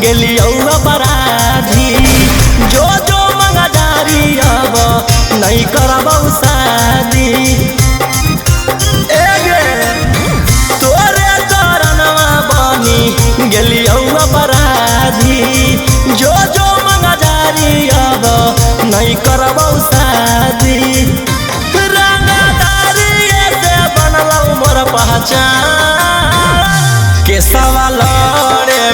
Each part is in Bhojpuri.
गेलियो अपराधी जो जो मंगदारी अब नहीं करबौ शादी तोरे कारणवा बनी गेलियो अपराधी जो जो मंगदारी अब नहीं करबौ शादी रंगदारी से बनलौ मोर पहचान के सवाल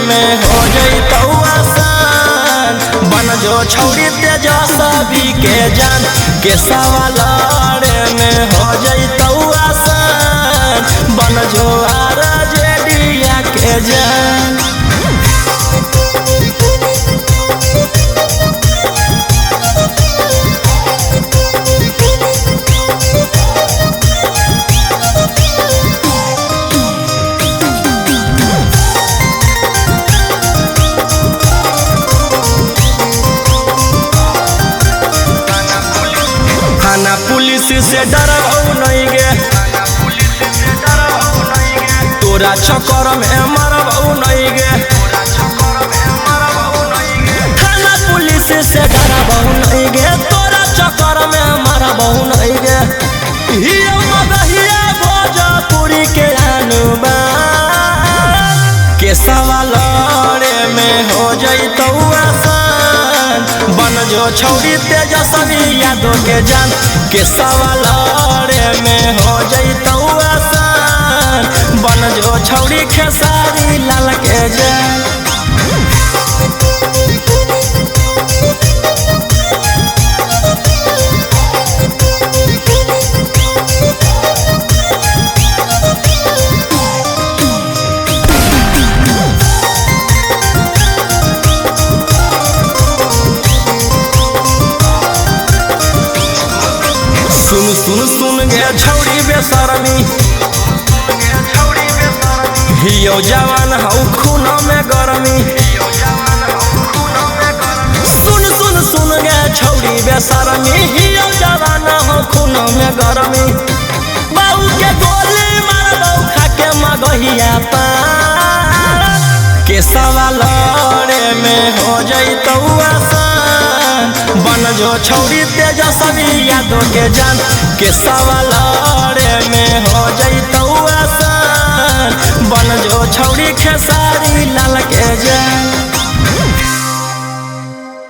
में हो जैतौ आसान बन जो छौरी तेजस्वी के जान के सवाल में हो जैतौ आसान बन जो आरजेडिया के जान। थाना पुलिस से डरबौ नहीं गे तोरा चक्कर में मरबौ नहीं गे थाना पुलिस से डरबौ नहीं गे तोरा चक्कर में मरबौ नहीं गे हिया मगहिया भोजपुरी के अनुमान के सवाल में हो जैतौ आसान बन जो छौरी तेजस्वी यादव के जान के सवाल में हो जैतौ आसान बन जो छौरी खेसारी लाल के जान। सुन सुन सुन गे छौरी बेशरमी हियो जवान हौ खून में गरमी सुन सुन सुन गे छौरी बेशरमी हियो जवान हौ खून में गरमी बाऊ के गोली मारबौ खाके मगहिया पार के सवाल में हो जैतौ आसान बन जो छौरी तेजस्वी यादव के जान के सवाल में हो जैतौ आसान बन जो छौरी खेसारी लाल के जान।